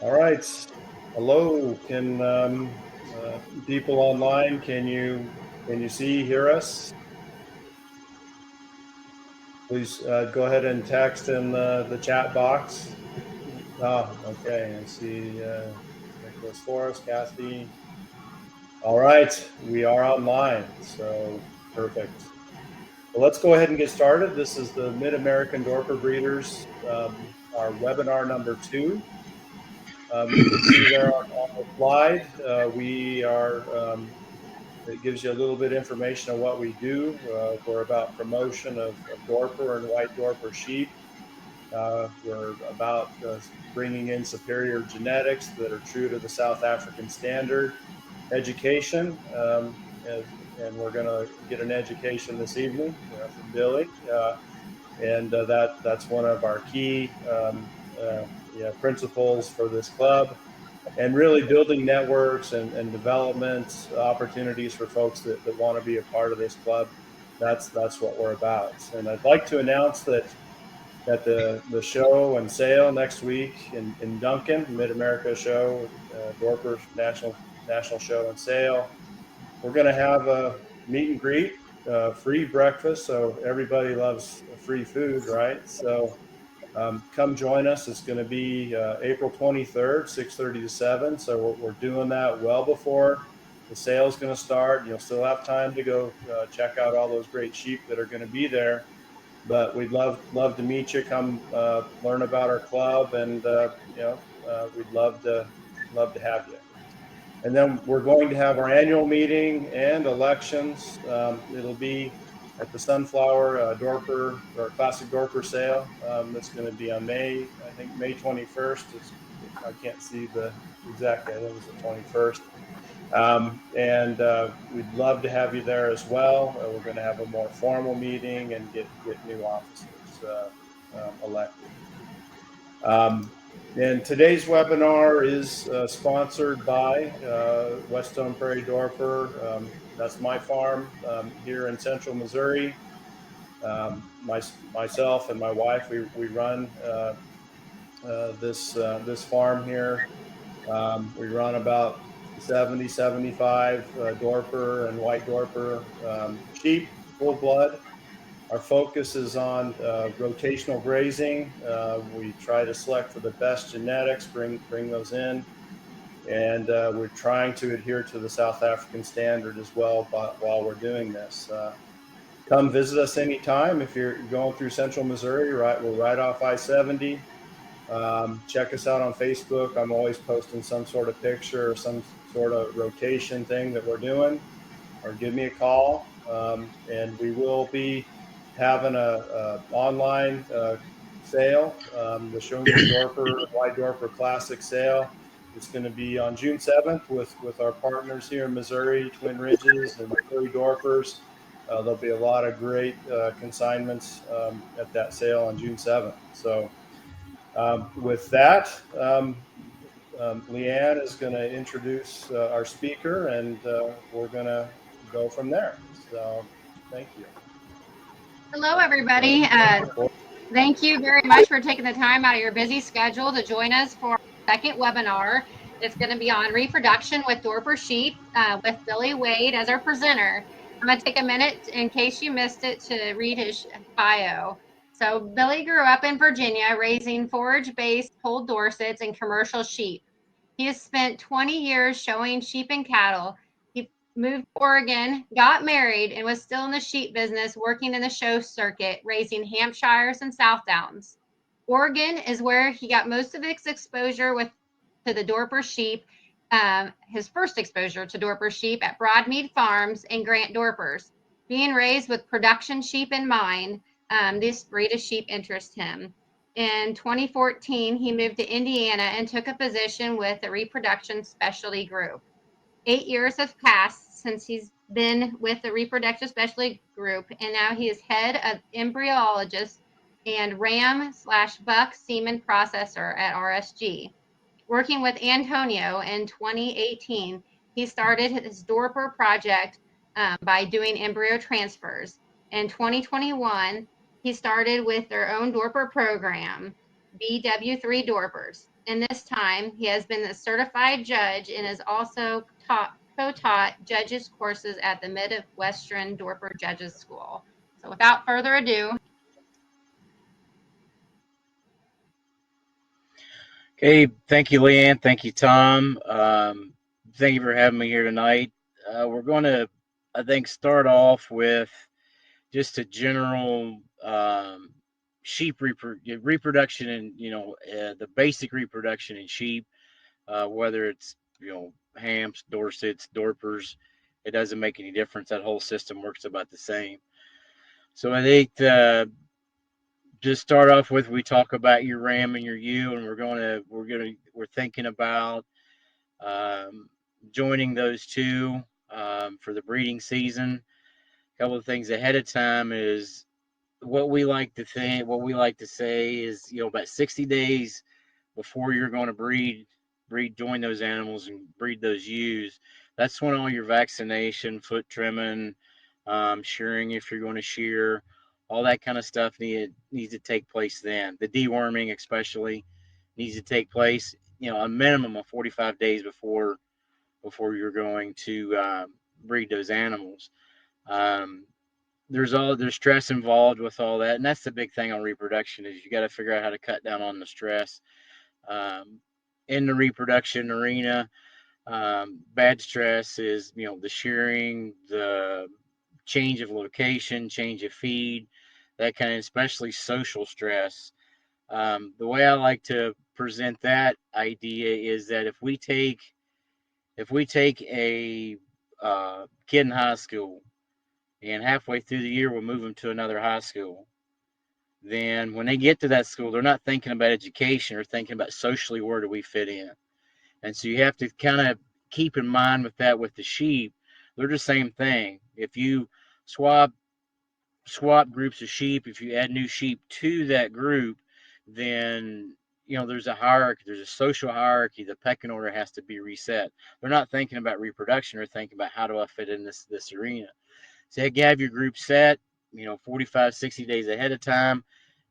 All right. Hello. Can people online? Can you see, hear us? Please go ahead and text in the chat box. Oh, okay. I see Nicholas Forrest, Kathy. All right. We are online. So perfect. Well, let's go ahead and get started. This is the Mid-American Dorper Breeders, our webinar number 2. You can see there on the slide, we are, it gives you a little bit of information on what we do. We're about promotion of Dorper and white Dorper sheep. We're about bringing in superior genetics that are true to the South African standard, education, and we're going to get an education this evening from Billy. That's one of our key principles for this club, and really building networks and development opportunities for folks that want to be a part of this club. That's what we're about. And I'd like to announce that the show and sale next week in Duncan, Mid-America show, Dorper National Show and Sale, we're going to have a meet and greet, free breakfast. So everybody loves free food, right? So come join us. It's going to be April 23rd, 6:30 to 7. So we're doing that well before the sale's going to start. You'll still have time to go check out all those great sheep that are going to be there. But we'd love to meet you. Come learn about our club, and we'd love to have you. And then we're going to have our annual meeting and elections. It'll be at the Sunflower Dorper or Classic Dorper sale. That's going to be on May 21st. I can't see the exact day. I think it was the 21st. We'd love to have you there as well. We're going to have a more formal meeting and get new officers elected. And today's webinar is sponsored by Whetstone Prairie Dorper. That's my farm here in central Missouri. Myself and my wife, we run this farm here. We run about 75 Dorper and white Dorper sheep, full blood. Our focus is on rotational grazing. We try to select for the best genetics, bring those in, and we're trying to adhere to the South African standard as well while we're doing this. Come visit us anytime if you're going through central Missouri. We're right off I-70. Check us out on Facebook. I'm always posting some sort of picture or some sort of rotation thing that we're doing, or give me a call. And we will be having a online sale, the Show Me Your Dorper White Dorper Classic sale. It's going to be on June 7th with our partners here in Missouri, Twin Ridges and Missouri Dorpers. There'll be a lot of great consignments at that sale on June 7th. So with that, Leanne is going to introduce our speaker, and we're going to go from there. So thank you. Hello, everybody. Thank you very much for taking the time out of your busy schedule to join us for our second webinar. It's going to be on reproduction with Dorper sheep with Billy Wade as our presenter. I'm going to take a minute in case you missed it to read his bio. So Billy grew up in Virginia raising forage-based polled Dorsets and commercial sheep. He has spent 20 years showing sheep and cattle. He moved to Oregon, got married, and was still in the sheep business, working in the show circuit, raising Hampshires and Southdowns. Oregon is where he got most of his exposure to the Dorper sheep, his first exposure to Dorper sheep at Broadmead Farms and Grant Dorpers. Being raised with production sheep in mind, this breed of sheep interests him. In 2014, he moved to Indiana and took a position with the Reproduction Specialty Group. 8 years have passed since he's been with the Reproduction Specialty Group, and now he is head of embryologist and ram/buck semen processor at RSG. Working with Antonio in 2018, he started his Dorper project by doing embryo transfers. In 2021, he started with their own Dorper program. BW3 Dorpers. In this time, he has been a certified judge and has also co-taught judges courses at the Midwestern Dorper Judges School. So without further ado. Okay, thank you, Leanne. Thank you, Tom. Thank you for having me here tonight. We're going to, I think, start off with just a general sheep reproduction and, the basic reproduction in sheep, whether it's, hams, Dorsets, Dorpers. It doesn't make any difference. That whole system works about the same. So I think just start off with, we talk about your ram and your ewe, and we're thinking about joining those two for the breeding season. A couple of things ahead of time is what we like to say is, about 60 days before you're going to join those animals and breed those ewes. That's when all your vaccination, foot trimming, shearing if you're going to shear, all that kind of stuff needs to take place then. The deworming especially needs to take place, a minimum of 45 days before you're going to breed those animals. There's stress involved with all that, and that's the big thing on reproduction is you got to figure out how to cut down on the stress. In the reproduction arena, bad stress is, the shearing, the change of location, change of feed, that kind of, especially social stress. The way I like to present that idea is that if we take a kid in high school, and halfway through the year we'll move them to another high school, then when they get to that school, they're not thinking about education or thinking about socially where do we fit in. And so you have to kind of keep in mind with that with the sheep, they're the same thing. If you swap groups of sheep, if you add new sheep to that group, then there's a hierarchy, there's a social hierarchy. The pecking order has to be reset. They're not thinking about reproduction, they're thinking about how do I fit in this arena. So you have your group set, 45, 60 days ahead of time,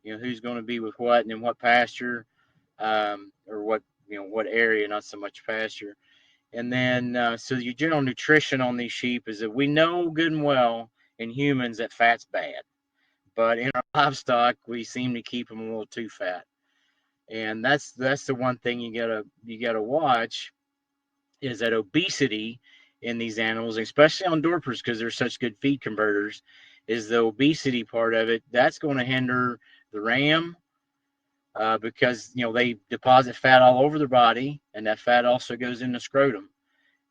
who's going to be with what and in what pasture, or what area, not so much pasture. And then, so your general nutrition on these sheep is that we know good and well in humans that fat's bad, but in our livestock, we seem to keep them a little too fat. And that's the one thing you gotta watch, is that obesity in these animals, especially on Dorpers, because they're such good feed converters, is the obesity part of it. That's going to hinder the ram, because they deposit fat all over their body, and that fat also goes in the scrotum.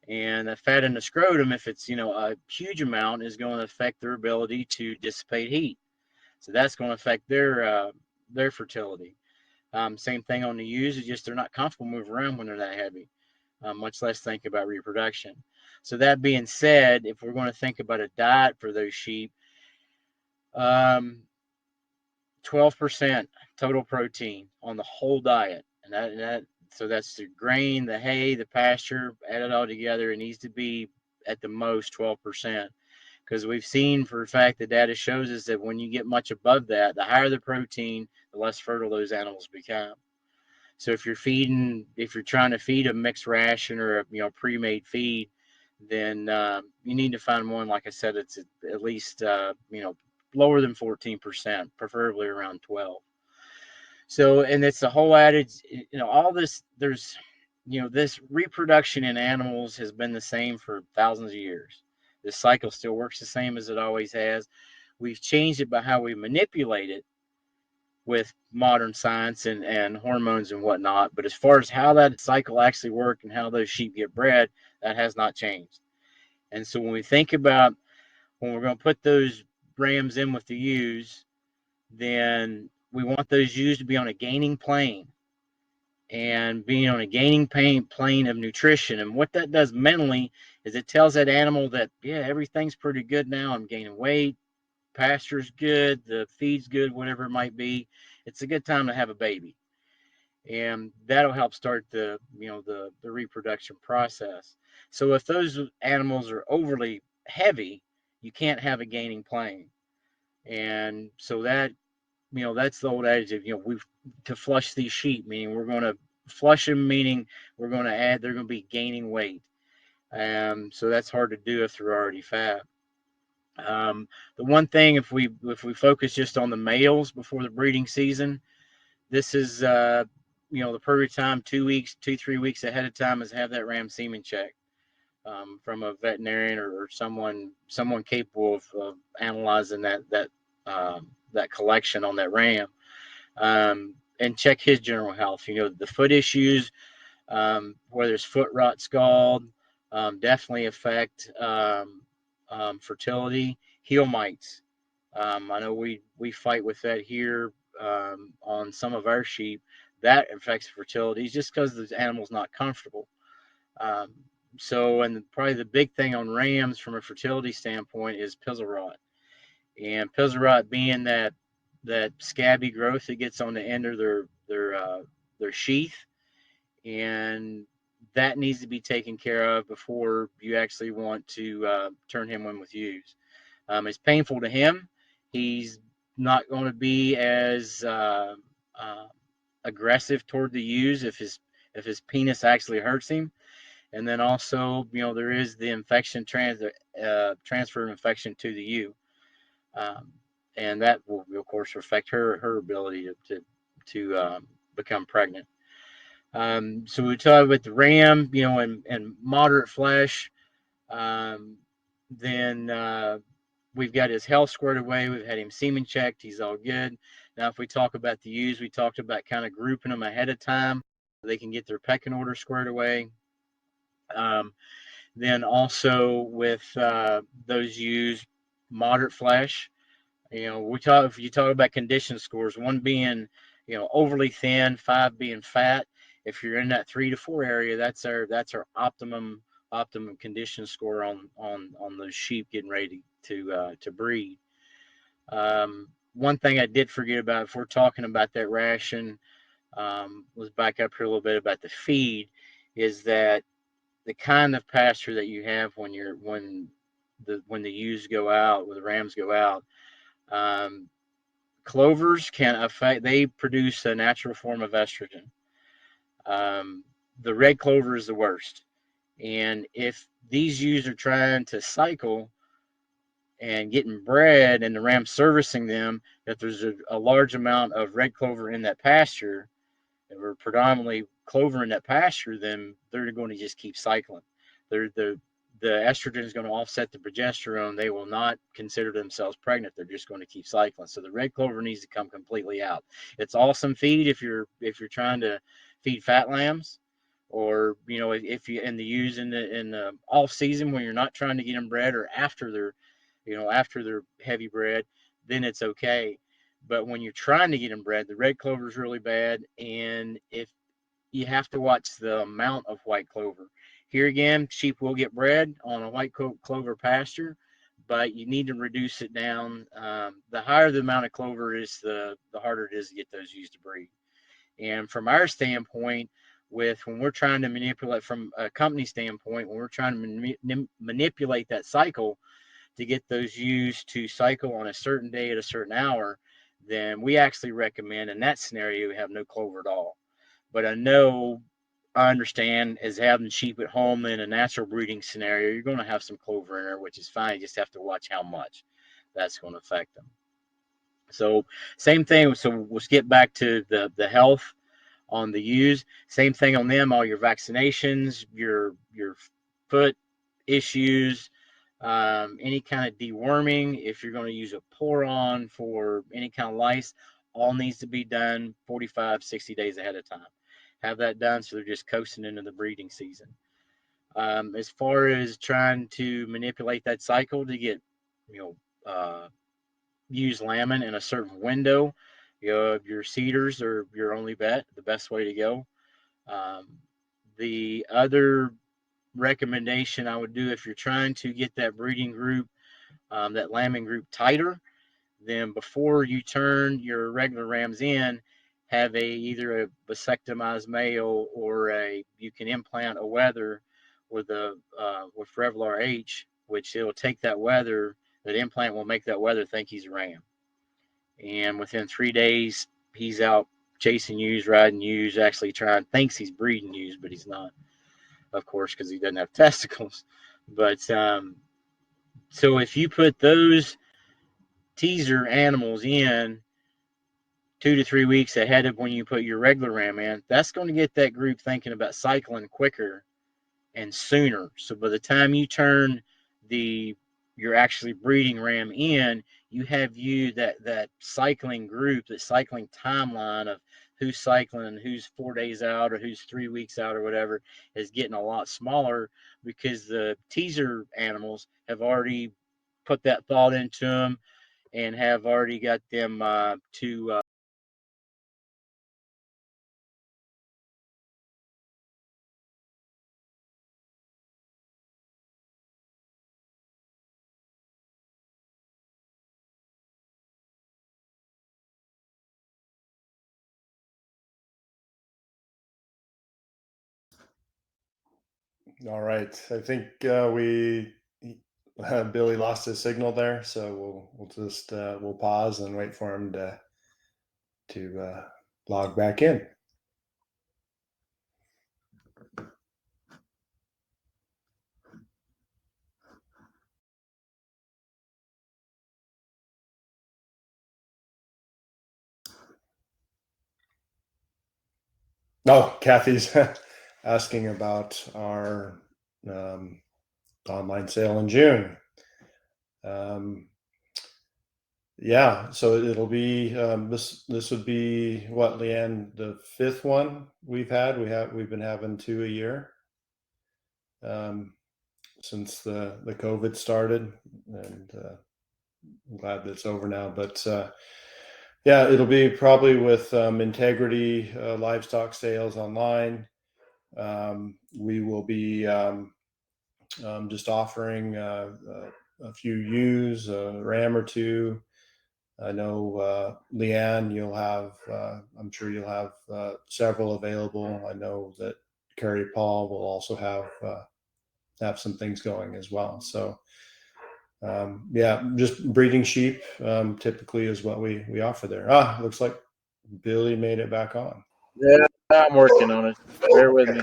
And the fat in the scrotum, if it's a huge amount, is going to affect their ability to dissipate heat. So that's going to affect their fertility. Same thing on the ewes, just they're not comfortable moving around when they're that heavy, much less think about reproduction. So that being said, if we're going to think about a diet for those sheep, 12% total protein on the whole diet, and so that's the grain, the hay, the pasture, add it all together. It needs to be at the most 12%, because we've seen for a fact the data shows us that when you get much above that, the higher the protein, the less fertile those animals become. So if you're trying to feed a mixed ration or a pre-made feed, then you need to find one, like I said, it's at least lower than 14%, preferably around 12. So, and it's the whole adage, all this, this reproduction in animals has been the same for thousands of years. This cycle still works the same as it always has. We've changed it by how we manipulate it with modern science and hormones and whatnot. But as far as how that cycle actually works and how those sheep get bred, that has not changed. And so when we think about when we're going to put those rams in with the ewes, then we want those ewes to be on a gaining plane, and being on a gaining plane of nutrition. And what that does mentally is it tells that animal that, yeah, everything's pretty good now. I'm gaining weight, pasture's good, the feed's good, whatever it might be. It's a good time to have a baby. And that'll help start the reproduction process. So if those animals are overly heavy, you can't have a gaining plane. And so that that's the old adage of, to flush these sheep, meaning we're going to flush them, meaning we're going to add, they're going to be gaining weight. So that's hard to do if they're already fat. The one thing, if we focus just on the males before the breeding season, this is the perfect time, 3 weeks ahead of time, is have that ram semen check from a veterinarian or someone capable of analyzing that collection on that ram, and check his general health. The foot issues, whether it's foot rot, scald, definitely affect fertility. Heel mites. I know we fight with that here on some of our sheep. That affects fertility just because the animal's not comfortable. And probably the big thing on rams from a fertility standpoint is pizzle rot. And pizzle rot being that scabby growth that gets on the end of their sheath, and that needs to be taken care of before you actually want to turn him in with ewes. It's painful to him. He's not going to be as aggressive toward the ewes if his penis actually hurts him. And then also, there is the infection transfer of infection to the ewe, and that will, of course, affect her ability to become pregnant. So we talk about the ram, and moderate flesh. Then we've got his health squared away. We've had him semen checked. He's all good. Now, if we talk about the ewes, we talked about kind of grouping them ahead of time so they can get their pecking order squared away. Then also with those ewes, moderate flesh. If you talk about condition scores, 1 being, overly thin, 5 being fat. If you're in that 3 to 4 area, that's our optimum condition score on those sheep getting ready to breed. One thing I did forget about, if we're talking about that ration, let's back up here a little bit about the feed, is that the kind of pasture that you have when the ewes go out, when the rams go out, clovers they produce a natural form of estrogen. The red clover is the worst. And if these ewes are trying to cycle and getting bred, and the ram's servicing them, if there's a large amount of red clover in that pasture, or predominantly clover in that pasture, then they're going to just keep cycling. The estrogen is going to offset the progesterone. They will not consider themselves pregnant. They're just going to keep cycling. So the red clover needs to come completely out. It's awesome feed if you're trying to feed fat lambs, or if you in the ewes in the off season when you're not trying to get them bred, or after they're heavy bred, then it's okay. But when you're trying to get them bred, the red clover is really bad, and if you have to watch the amount of white clover. Here again, sheep will get bred on a white clover pasture, but you need to reduce it down. The higher the amount of clover is, the harder it is to get those ewes to breed. And from our standpoint, when we're trying to manipulate, from a company standpoint, when we're trying to manipulate that cycle to get those ewes to cycle on a certain day at a certain hour, then we actually recommend in that scenario have no clover at all. But I understand, as having sheep at home in a natural breeding scenario, you're going to have some clover in there, which is fine. You just have to watch how much that's going to affect them. So same thing. So let's get back to the health on the ewes. Same thing on them. All your vaccinations, your foot issues, any kind of deworming. If you're going to use a pour-on for any kind of lice, all needs to be done 45, 60 days ahead of time. Have that done so they're just coasting into the breeding season. As far as trying to manipulate that cycle to get, use lambing in a certain window, your cedars are your only bet, the best way to go. The other recommendation I would do, if you're trying to get that breeding group, that lambing group tighter, then before you turn your regular rams in, have either a vasectomized male, or you can implant a wether with Revlar H, which it will take that wether. That implant will make that wether think he's a ram. And within 3 days, he's out chasing ewes, riding ewes, actually thinks he's breeding ewes, but he's not, of course, because he doesn't have testicles. But so if you put those teaser animals in 2 to 3 weeks ahead of when you put your regular ram in, that's going to get that group thinking about cycling quicker and sooner. So by the time you turn you're actually breeding ram in, you have that cycling group, that cycling timeline of who's cycling and who's 4 days out or who's 3 weeks out or whatever is getting a lot smaller, because the teaser animals have already put that thought into them and have already got them to All right. I think Billy lost his signal there, so we'll just we'll pause and wait for him to log back in. Oh, Kathy's asking about our online sale in June. Yeah, so it'll be this would be what, Leanne, the 5th one we've been having 2 a year since the COVID started, and I'm glad that it's over now. But yeah, it'll be probably with Integrity Livestock Sales online. We will be just offering a few ewes, a ram or two. I know Leanne, I'm sure you'll have several available. I know that Carrie Paul will also have some things going as well. So yeah, just breeding sheep typically is what we offer there. Looks like Billy made it back on. Yeah, I'm working on it. Bear with me.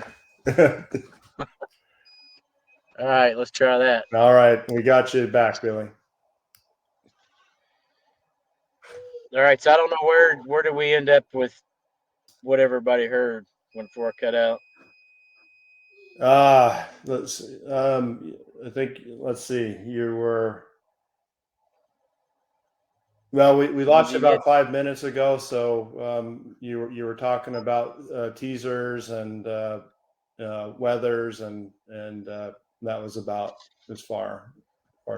All right, let's try that. All right, we got you back, Billy. All right, so I don't know where did we end up with what everybody heard before I cut out. Let's I think, let's see, you were, well, we lost you about 5 minutes ago. So you were talking about teasers and weathers, and that was about as far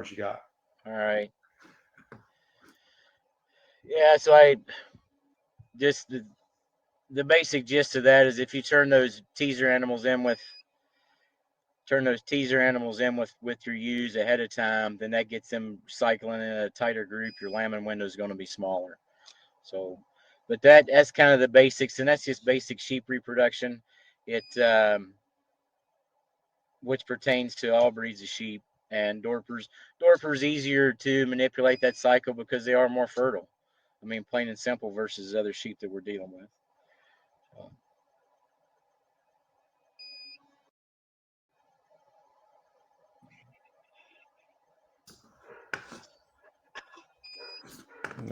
as you got. All right. Yeah, so I just the basic gist of that is if you turn those teaser animals in with your ewes ahead of time, then that gets them cycling in a tighter group. Your lambing window is going to be smaller. So, but that's kind of the basics, and that's just basic sheep reproduction. It which pertains to all breeds of sheep, and Dorper's easier to manipulate that cycle because they are more fertile. I mean, plain and simple, versus other sheep that we're dealing with.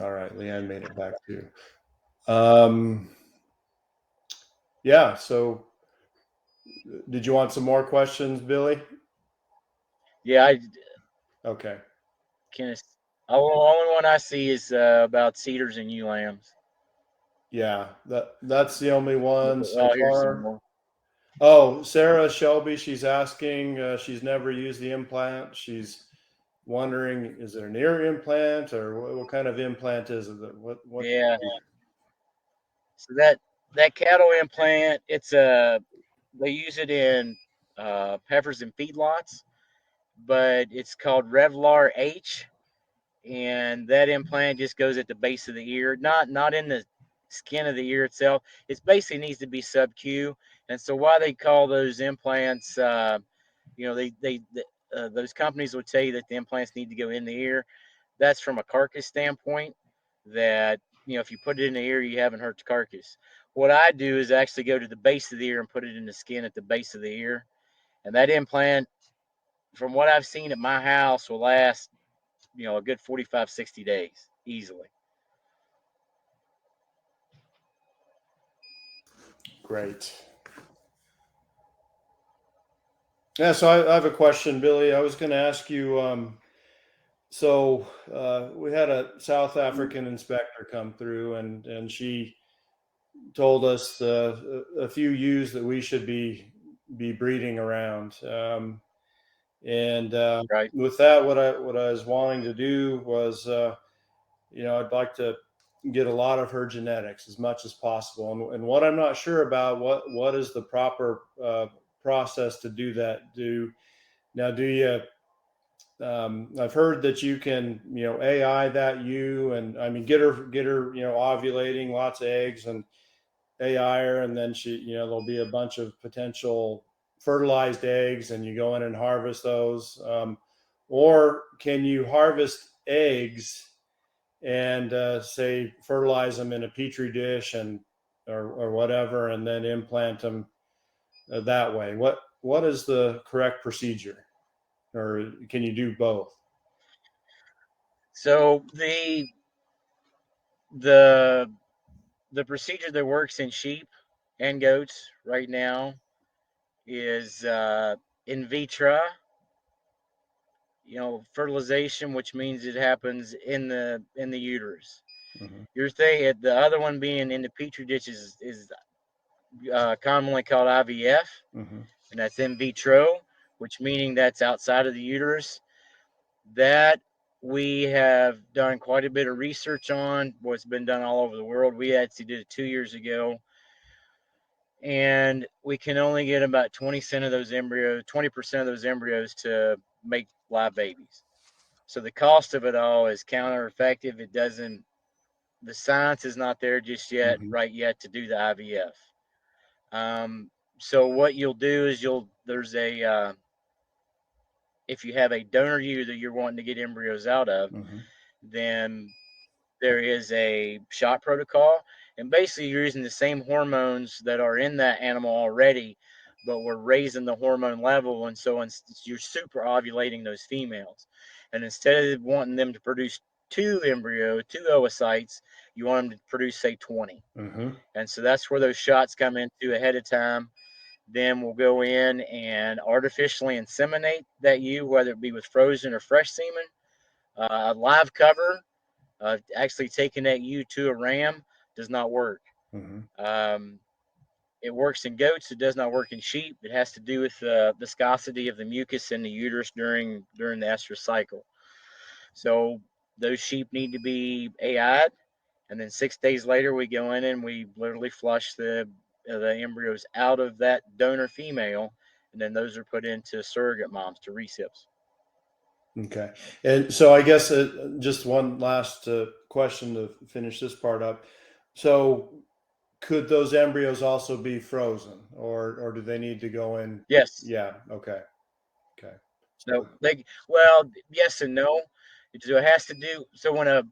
All right, Leanne made it back too. Yeah, so did you want some more questions, Billy? Yeah, Okay. the only one I see is about cedars and ewe lambs. Yeah, that's the only one so Here's some far. more. Oh, Sarah Shelby, she's asking, she's never used the implant. She's wondering, is it an ear implant, or what kind of implant is it? What? Yeah. So that cattle implant, they use it in heifers and feedlots, but it's called Revlar H, and that implant just goes at the base of the ear, not in the skin of the ear itself. It basically needs to be sub-Q, and so why they call those implants, those companies would tell you that the implants need to go in the ear. That's from a carcass standpoint. that, if you put it in the ear, you haven't hurt the carcass. What I do is actually go to the base of the ear and put it in the skin at the base of the ear. And that implant, from what I've seen at my house, will last, a good 45, 60 days easily. Great. Yeah, so I have a question, Billy. I was going to ask you, we had a South African inspector come through, and she told us a few ewes that we should be breeding around. Right. With that, what I was wanting to do was, I'd like to get a lot of her genetics as much as possible. And what I'm not sure about, what is the proper process to do that? Do you? I've heard that you can, AI that ewe, and I mean, get her, ovulating, lots of eggs, and AI her, and then she, there'll be a bunch of potential fertilized eggs, and you go in and harvest those. Or can you harvest eggs and say fertilize them in a petri dish or whatever, and then implant them that way? What is the correct procedure, or can you do both? So the procedure that works in sheep and goats right now is in vitro, fertilization, which means it happens in the uterus. Mm-hmm. Your thing, the other one being in the petri dish is commonly called IVF, Mm-hmm. and that's in vitro, which meaning that's outside of the uterus. That we have done quite a bit of research on. What's been done all over the world. We actually did it 2 years ago, and we can only get about 20% of those embryos to make live babies. So the cost of it all is counter effective. It doesn't. The science is not there just yet, Mm-hmm. right yet, to do the IVF. So what you'll do is there's a if you have a donor ewe that you're wanting to get embryos out of, Mm-hmm. then there is a shot protocol, and basically you're using the same hormones that are in that animal already, but we're raising the hormone level, and so you're super ovulating those females, and instead of wanting them to produce two oocytes, you want them to produce, say, 20. Mm-hmm. And so that's where those shots come into ahead of time. Then we'll go in and artificially inseminate that ewe, whether it be with frozen or fresh semen. A live cover, actually taking that ewe to a ram, does not work. Mm-hmm. It works in goats. It does not work in sheep. It has to do with the viscosity of the mucus in the uterus during the estrous cycle. So those sheep need to be AI'd, and then 6 days later we go in and we literally flush the embryos out of that donor female, and then those are put into surrogate moms to recips. Okay. And so I guess just one last question to finish this part up. So could those embryos also be frozen, or do they need to go in? Yes. Yeah. Okay. Okay. So yes and no. So it has to do. So when a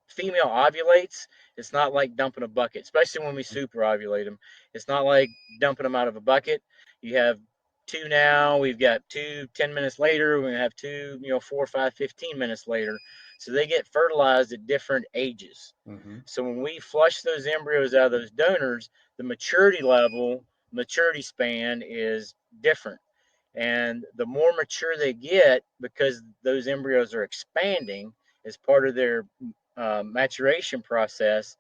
female ovulates, it's not like dumping a bucket, especially when we super ovulate them. It's not like dumping them out of a bucket. You have two now, we've got 2 10 minutes later, we're going to have 2, 4, 5, 15 minutes later. So they get fertilized at different ages. Mm-hmm. So when we flush those embryos out of those donors, the maturity span is different. And the more mature they get, because those embryos are expanding as part of their maturation process,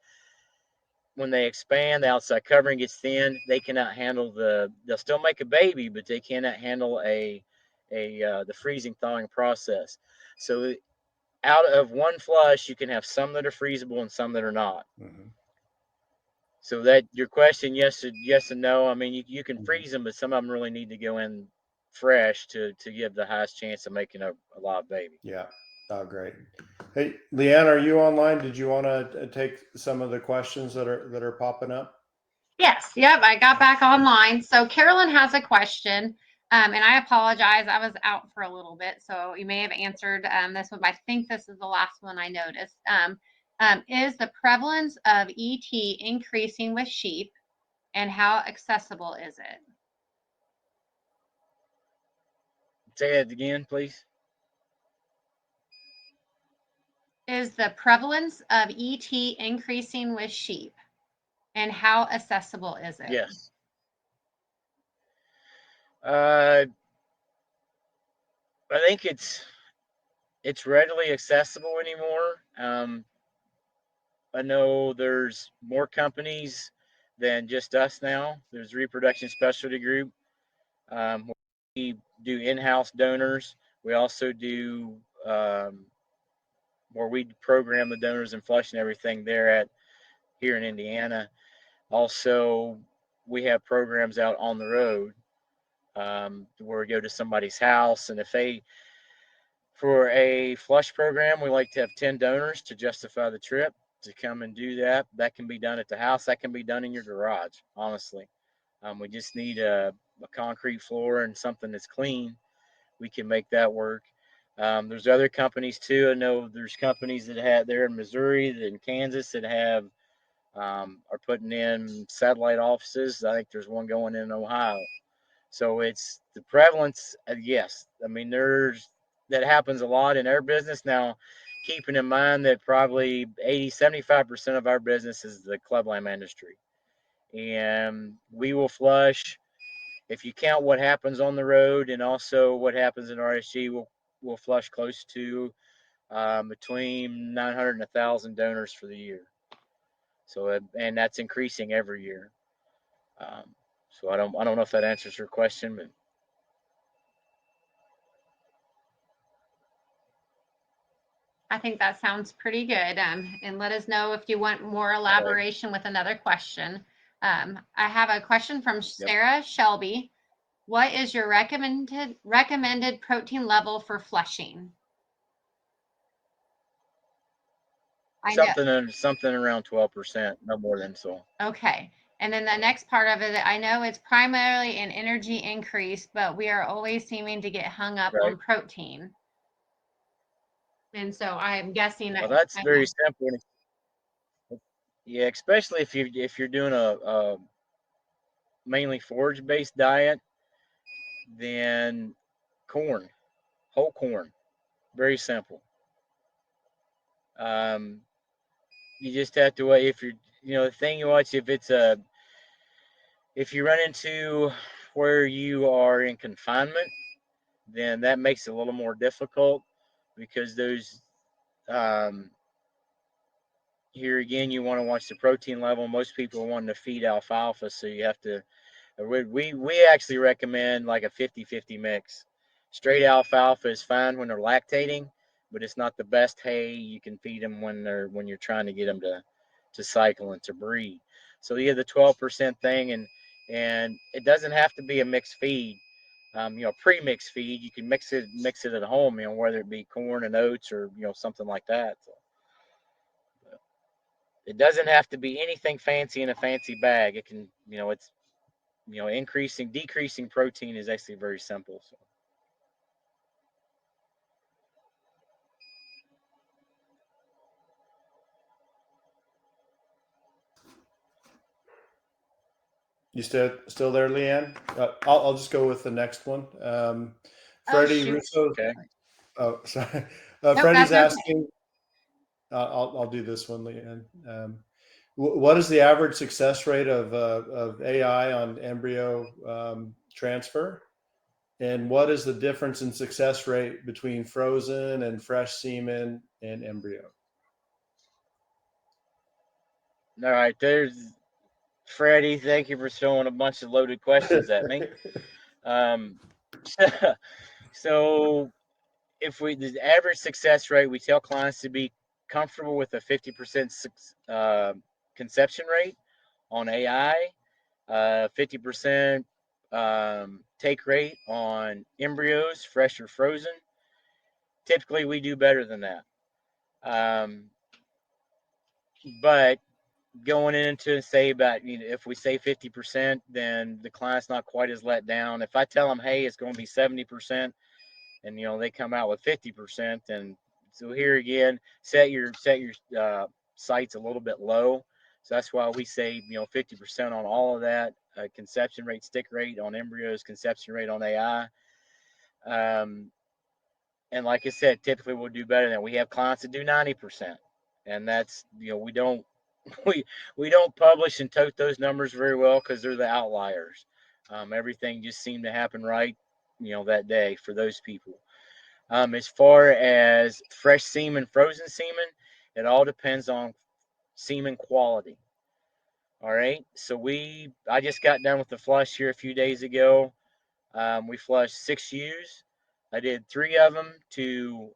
when they expand, the outside covering gets thin. They cannot handle they'll still make a baby, but they cannot handle the freezing thawing process. So out of one flush, you can have some that are freezable and some that are not. Mm-hmm. So that your question, yes and no. I mean, you can Mm-hmm. freeze them, but some of them really need to go in fresh to give the highest chance of making a live baby. Yeah. Oh, great. Hey, Leanne, are you online? Did you want to take some of the questions that are popping up? Yes. Yep. I got back online. So Carolyn has a question. And I apologize, I was out for a little bit, so you may have answered this one, but I think this is the last one I noticed. Is the prevalence of ET increasing with sheep, and how accessible is it? Say it again, please. Is the prevalence of ET increasing with sheep, and how accessible is it? Yes. I think it's readily accessible anymore. I know there's more companies than just us now. There's Reproduction Specialty Group. We do in-house donors. We also do where we program the donors and flush and everything there at here in Indiana. Also, we have programs out on the road where we go to somebody's house, and if they, for a flush program, we like to have 10 donors to justify the trip to come and do that. That can be done at the house. That can be done in your garage, honestly. We just need a concrete floor and something that's clean. We can make that work. There's other companies too. I know there's companies that have, they're in Missouri, in Kansas, that have are putting in satellite offices. I think there's one going in Ohio. So it's the prevalence. Yes, I mean that happens a lot in our business now. Keeping in mind that probably 75% of our business is the clubland industry, and we will flush. If you count what happens on the road and also what happens in RSG, we'll flush close to between 900 and 1,000 donors for the year. So and that's increasing every year. So I don't know if that answers your question, but I think that sounds pretty good. And let us know if you want more elaboration with another question. I have a question from Sarah Shelby. What is your recommended protein level for flushing? something around 12%, no more than so. Okay. And then the next part of it, I know it's primarily an energy increase, but we are always seeming to get hung up on protein. And so I'm guessing that. Well, that's very simple. Yeah, especially if you're doing a mainly forage based diet, then corn, whole corn, very simple. You just have to wait. If you're, the thing you watch, if you run into where you are in confinement, then that makes it a little more difficult, because those here again, you want to watch the protein level. Most people are wanting to feed alfalfa, so you have to. We actually recommend like a 50-50 mix. Straight alfalfa is fine when they're lactating, but it's not the best hay you can feed them when you're trying to get them to cycle and to breed. So you have the 12% thing, and it doesn't have to be a mixed feed. Pre-mixed feed, you can mix it at home, whether it be corn and oats or something like that. So it doesn't have to be anything fancy in a fancy bag. It can, it's decreasing protein is actually very simple. So. You still there, Leanne? I'll just go with the next one. Freddie Russo. Okay. Oh, sorry. Freddie's asking. I'll do this one, Leanne. What is the average success rate of AI on embryo transfer? And what is the difference in success rate between frozen and fresh semen and embryo? All right, there's Freddie. Thank you for throwing a bunch of loaded questions at me. So if the average success rate, we tell clients to be comfortable with a 50% conception rate on AI, 50% take rate on embryos, fresh or frozen. Typically, we do better than that. But going into say about, if we say 50%, then the client's not quite as let down. If I tell them, hey, it's going to be 70%, and they come out with 50%, and so here again, set your sights a little bit low. So that's why we say 50% on all of that. Conception rate, stick rate on embryos, conception rate on AI. And like I said, typically we'll do better than that. We have clients that do 90%, and that's we don't we don't publish and tote those numbers very well because they're the outliers. Everything just seemed to happen right, that day for those people. As far as fresh semen, frozen semen, it all depends on semen quality. All right. So I just got done with the flush here a few days ago. We flushed 6 ewes. I did three of them to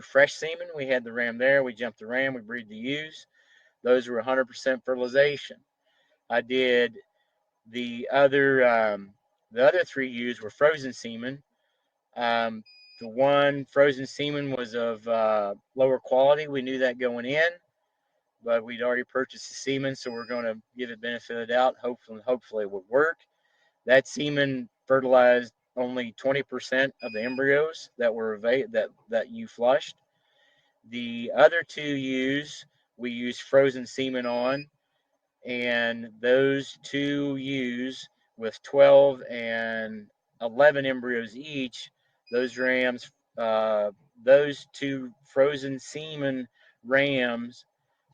fresh semen. We had the ram there. We jumped the ram. We breed the ewes. Those were 100% fertilization. I did the other 3 ewes were frozen semen. The one frozen semen was of lower quality. We knew that going in, but we'd already purchased the semen, so we're going to give it benefit of the doubt. Hopefully it would work. That semen fertilized only 20% of the embryos that you flushed. The other 2 ewes we used frozen semen on, and those 2 ewes with 12 and 11 embryos each, those rams, those 2 frozen semen rams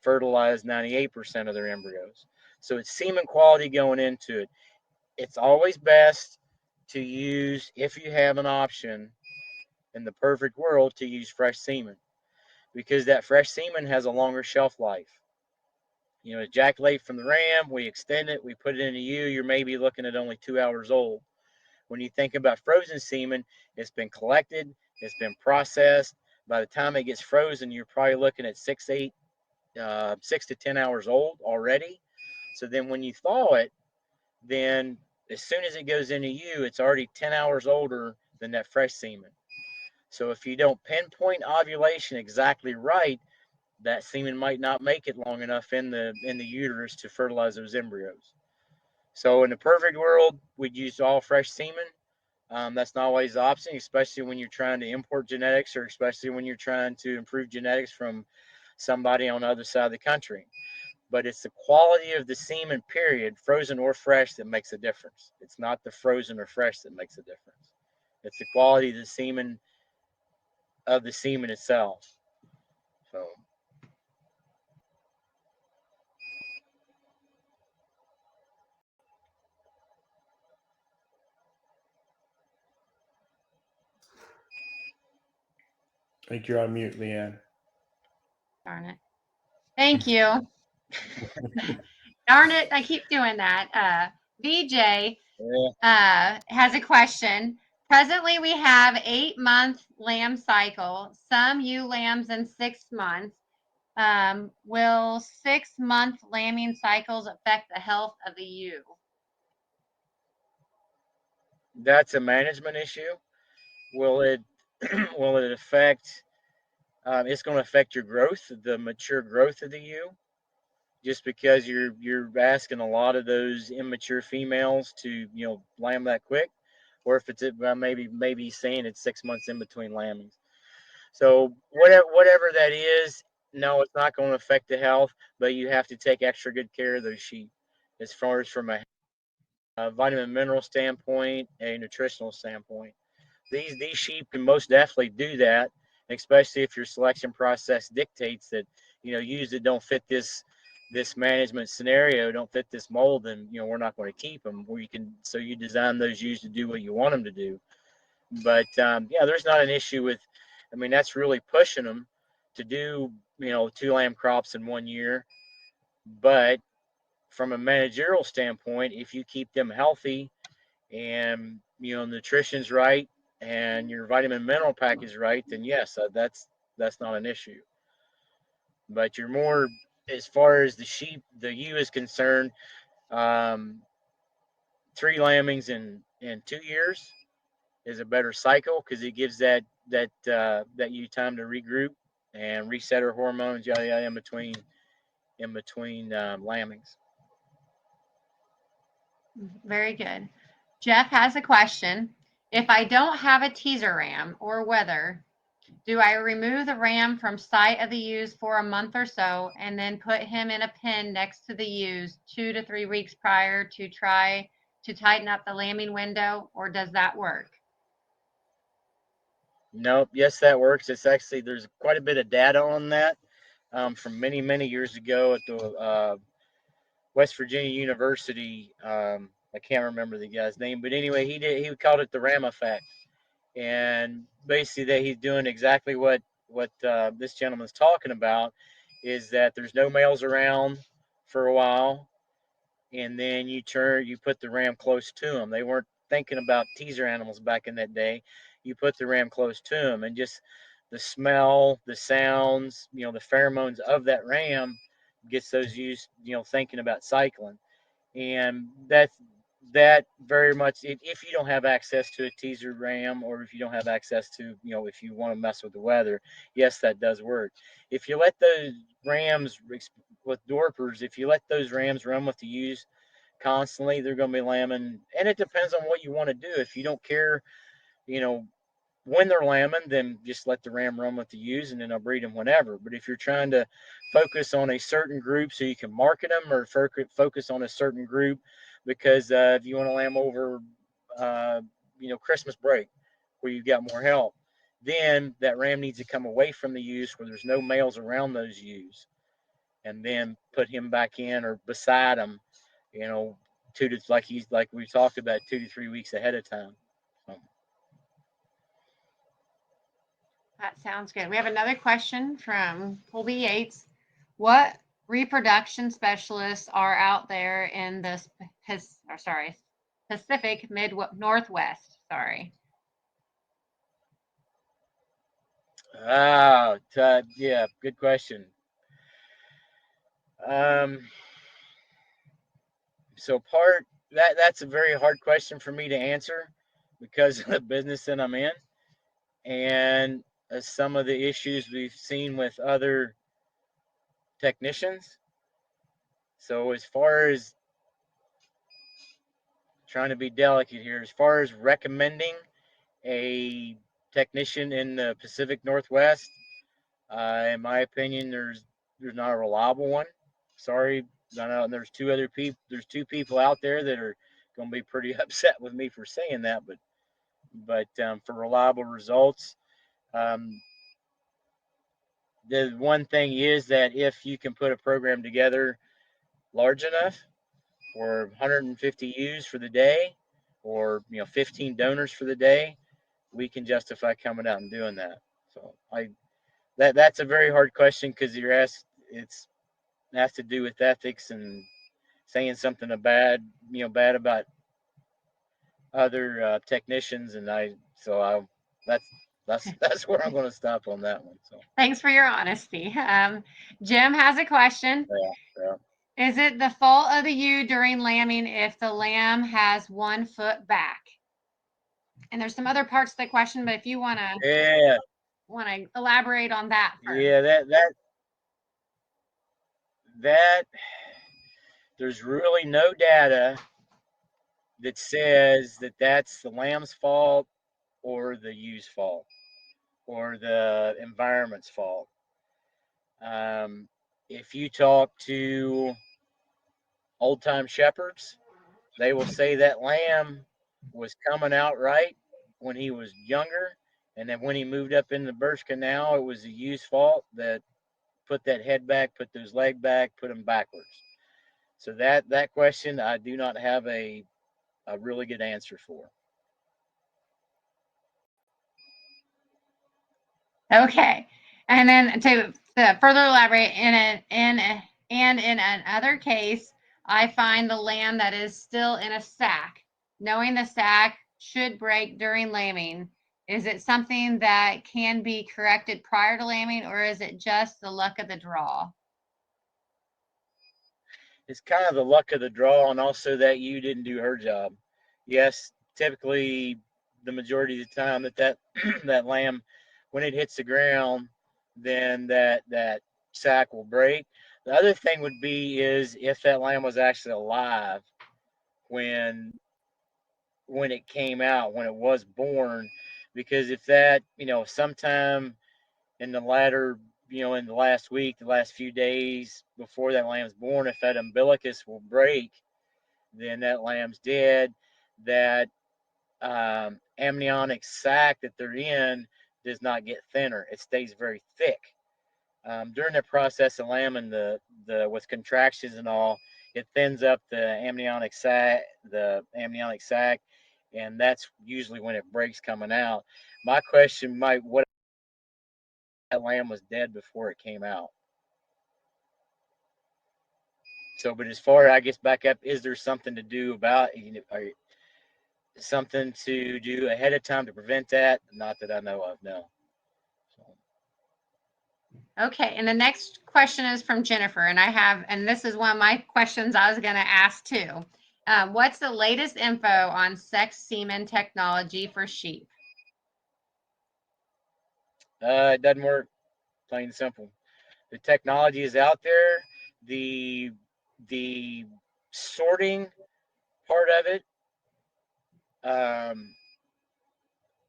fertilized 98% of their embryos. So it's semen quality going into it. It's always best to use, if you have an option in the perfect world, to use fresh semen, because that fresh semen has a longer shelf life. Ejaculate from the ram, we extend it, we put it in a ewe, you're maybe looking at only 2 hours old. When you think about frozen semen, it's been collected, it's been processed. By the time it gets frozen, you're probably looking at 6 to 10 hours old already. So then when you thaw it, then as soon as it goes into you, it's already 10 hours older than that fresh semen. So if you don't pinpoint ovulation exactly right, that semen might not make it long enough in the uterus to fertilize those embryos. So in the perfect world, we'd use all fresh semen. That's not always the option, especially when you're trying to import genetics, or especially when you're trying to improve genetics from somebody on the other side of the country. But it's the quality of the semen, period, frozen or fresh, that makes a difference. It's not the frozen or fresh that makes a difference. It's the quality of the semen itself. So. I think you're on mute, Leanne. Darn it. Thank you. Darn it, I keep doing that. VJ has a question. Presently, we have 8-month lamb cycle, some ewe lambs in 6 months. Will 6-month lambing cycles affect the health of the ewe? That's a management issue. Will it affect? It's going to affect your growth, the mature growth of the ewe, just because you're asking a lot of those immature females to lamb that quick, or if it's maybe saying it's 6 months in between lambings. So whatever that is, no, it's not going to affect the health, but you have to take extra good care of those sheep, as far as from a vitamin mineral standpoint, a nutritional standpoint. These sheep can most definitely do that, especially if your selection process dictates that ewes that don't fit this management scenario, don't fit this mold, then we're not going to keep them. So you design those ewes to do what you want them to do. But there's not an issue with. I mean, that's really pushing them to do 2 lamb crops in 1 year. But from a managerial standpoint, if you keep them healthy and nutrition's right and your vitamin mineral pack is right, then yes, that's not an issue. But you're more, as far as the ewe is concerned, 3 lambings in 2 years is a better cycle, because it gives that ewe time to regroup and reset her hormones, yada yada, in between lambings. Very good. Jeff has a question. If I don't have a teaser ram or wether, do I remove the ram from sight of the ewes for a month or so and then put him in a pen next to the ewes 2 to 3 weeks prior to try to tighten up the lambing window, or does that work? Nope. Yes, that works. It's actually, there's quite a bit of data on that from many, many years ago at the West Virginia University. I can't remember the guy's name, but anyway, he called it the ram effect. And basically that he's doing exactly what this gentleman's talking about, is that there's no males around for a while, and then you put the ram close to them. They weren't thinking about teaser animals back in that day. You put the ram close to them, and just the smell, the sounds, the pheromones of that ram gets those used, thinking about cycling. And that very much, if you don't have access to a teaser ram, or if you don't have access to, if you want to mess with the weather, yes, that does work. If you let those rams with Dorpers, if you let those rams run with the ewes constantly, they're going to be lambing. And it depends on what you want to do. If you don't care, when they're lambing, then just let the ram run with the ewes, and then I'll breed them whenever. But if you're trying to focus on a certain group so you can market them, or focus on a certain group because if you want to lamb over, Christmas break where you've got more help, then that ram needs to come away from the ewes where there's no males around those ewes, and then put him back in or beside them, like we talked about, 2 to 3 weeks ahead of time. So. That sounds good. We have another question from Colby Yates. What reproduction specialists are out there in the Pacific Northwest? Sorry. Yeah, good question. So that's a very hard question for me to answer because of the business that I'm in, and some of the issues we've seen with other technicians. So as far as trying to be delicate here, as far as recommending a technician in the Pacific Northwest, in my opinion, there's not a reliable one. Sorry, I know there's two people out there that are going to be pretty upset with me for saying that, but for reliable results, the one thing is that if you can put a program together large enough for 150 ewes for the day, or 15 donors for the day, we can justify coming out and doing that. So that's a very hard question, because you're asked, it has to do with ethics and saying something bad about other technicians, and that's where I'm going to stop on that one. So thanks for your honesty. Jim has a question. Yeah. Is it the fault of the ewe during lambing if the lamb has 1 foot back? And there's some other parts of the question, but if you want to elaborate on that first. Yeah, that there's really no data that says that that's the lamb's fault or the ewe's fault or the environment's fault. If you talk to old-time shepherds, they will say that lamb was coming out right when he was younger, and then when he moved up in the birth canal, it was the ewe's fault that put that head back, put those legs back, put them backwards. So that question I do not have a really good answer for. Okay, and then to further elaborate, in another case, I find the lamb that is still in a sack, knowing the sack should break during lambing. Is it something that can be corrected prior to lambing, or is it just the luck of the draw? It's kind of the luck of the draw, and also that you didn't do her job. Yes, typically the majority of the time that lamb, when it hits the ground, then that sac will break. The other thing would be is if that lamb was actually alive when it came out, when it was born, because if that, sometime in the latter, in the last week, the last few days before that lamb's born, if that umbilicus will break, then that lamb's dead. That amniotic sac that they're in does not get thinner; it stays very thick. During the process of lambing, the with contractions and all, it thins up the amniotic sac, and that's usually when it breaks coming out. My question might, what if that lamb was dead before it came out? So, but as far, I guess, back up, is there something to do about, something to do ahead of time to prevent that? Not that I know of, no. So. Okay, and the next question is from Jennifer, and this is one of my questions I was going to ask too. What's the latest info on sex semen technology for sheep? It doesn't work, plain and simple. The technology is out there. The sorting part of it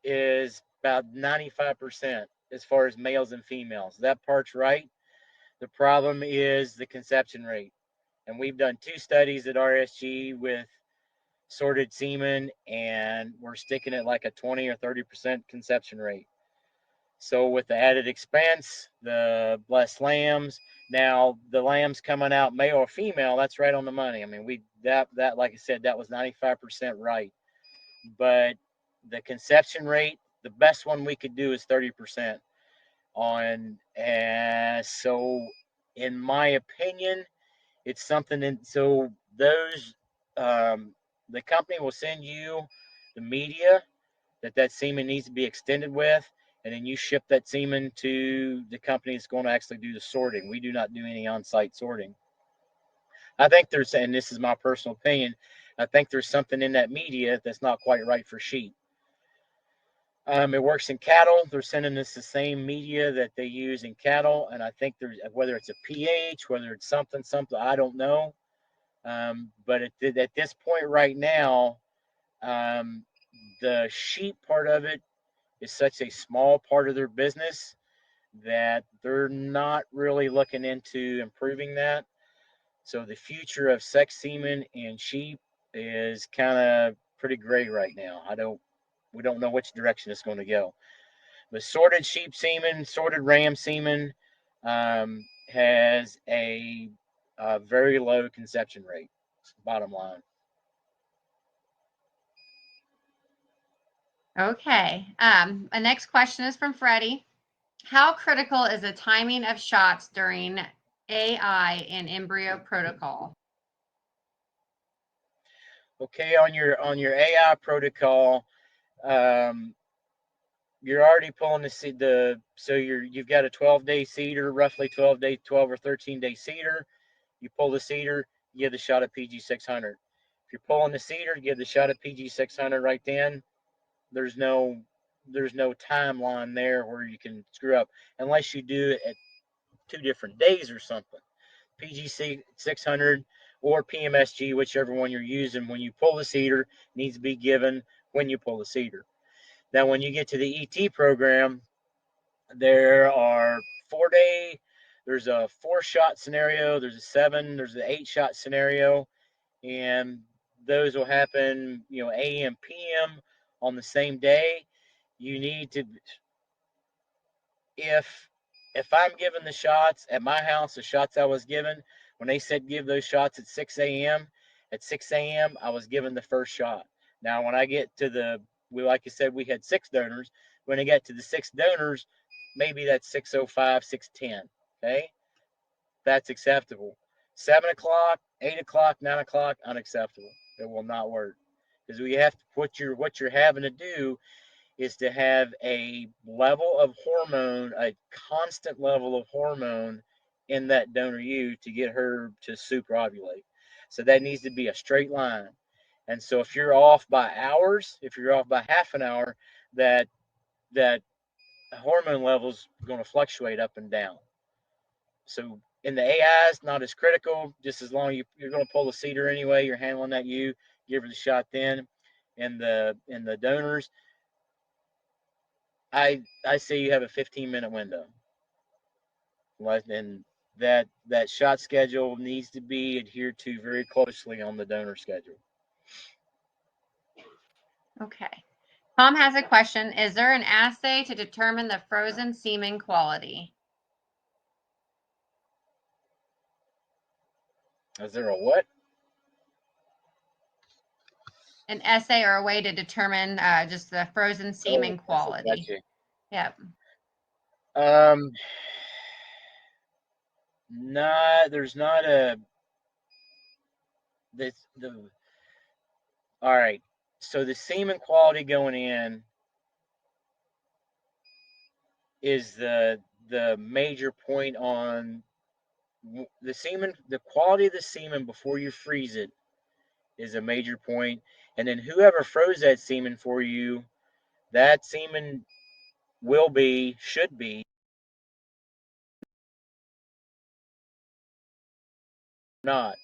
is about 95% as far as males and females. That part's right. The problem is the conception rate. And we've done 2 studies at RSG with sorted semen, and we're sticking at like a 20 or 30% conception rate. So with the added expense, the less lambs. Now the lambs coming out male or female, that's right on the money. I mean, that like I said, that was 95% right. But the conception rate, the best one we could do is 30% on. And so, in my opinion, it's something. And so those, the company will send you the media that semen needs to be extended with, and then you ship that semen to the company that's going to actually do the sorting. We do not do any on-site sorting. I think there's, and this is my personal opinion, I think there's something in that media that's not quite right for sheep. It works in cattle. They're sending us the same media that they use in cattle, and I think there's, whether it's a pH, whether it's something, I don't know. But at this point right now, the sheep part of it is such a small part of their business that they're not really looking into improving that. So the future of sex semen and sheep is kind of pretty gray right now. We don't know which direction it's going to go. But sorted sheep semen, sorted ram semen has a very low conception rate, bottom line. Okay. The next question is from Freddie. How critical is the timing of shots during AI and embryo protocol? Okay, on your AI protocol, you're already pulling so you've got a 12-day seeder, roughly 12 or 13-day seeder. You pull the seeder, you give the shot of PG 600. If you're pulling the seeder, give the shot of PG 600 right then. There's no timeline there where you can screw up unless you do it at 2 different days or something. PG 600 or PMSG, whichever one you're using, when you pull the seeder, needs to be given when you pull the seeder. Now, when you get to the ET program, there are 4-day, there's a 4-shot scenario, there's a 7, there's an 8-shot scenario, and those will happen, AM, PM on the same day. You need to, if I'm given the shots at my house, the shots I was given, when they said give those shots at 6 a.m., at 6 a.m., I was given the first shot. Now, when I get to like I said, we had 6 donors. When I get to the 6 donors, maybe that's 6:05, 6:10. Okay, that's acceptable. 7 o'clock, 8 o'clock, 9 o'clock, unacceptable. It will not work because we have to what you're having to do is to have a level of hormone, a constant level of hormone in that donor U to get her to superovulate. So that needs to be a straight line. And so if you're off by hours, if you're off by half an hour, that hormone levels going to fluctuate up and down. So in the AIs, not as critical. Just as long you're going to pull the cedar anyway, you're handling that give her the shot then. In the donors, I say you have a 15-minute window. And that shot schedule needs to be adhered to very closely on the donor schedule. Okay. Tom has a question. Is there an assay to determine the frozen semen quality? Is there a what? An assay or a way to determine just the frozen semen quality? Gotcha. Yep. No, there's not a all right. So the semen quality going in is the major point on the semen. The quality of the semen before you freeze it is a major point, and then whoever froze that semen for you, that semen should be not.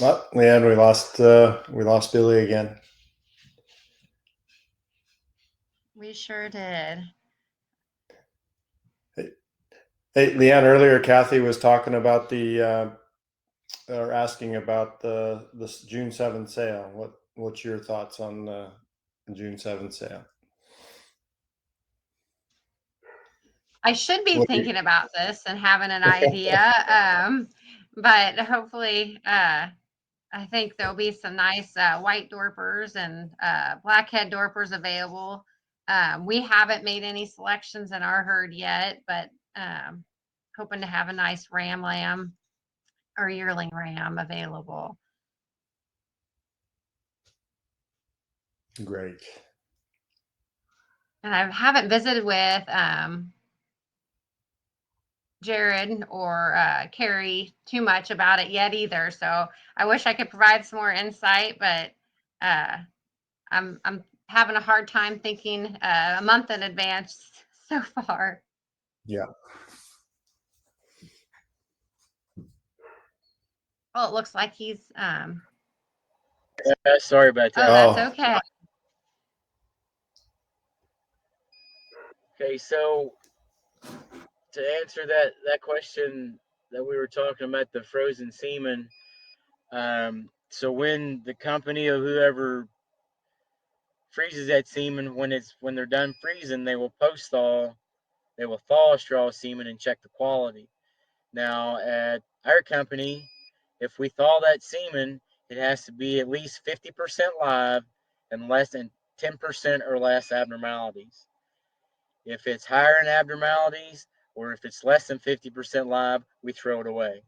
Oh, Leanne, we lost Billy again. We sure did. Hey, Leanne, earlier Kathy was talking about or asking about this June 7th sale. What's your thoughts on the June 7th sale? I should be thinking about this and having an idea, but hopefully, I think there'll be some nice white Dorpers and blackhead Dorpers available. We haven't made any selections in our herd yet, but hoping to have a nice ram lamb or yearling ram available. Great. And I haven't visited with Jared or Carrie too much about it yet either. So I wish I could provide some more insight, but I'm having a hard time thinking a month in advance so far. Yeah. Oh, it looks like he's Sorry about that. Oh, that's okay. Okay, so to answer that question that we were talking about, the frozen semen, so when the company or whoever freezes that semen, when they're done freezing, they will thaw straw semen and check the quality. Now at our company, if we thaw that semen, it has to be at least 50% live and less than 10% or less abnormalities. If it's higher in abnormalities or if it's less than 50% live, we throw it away.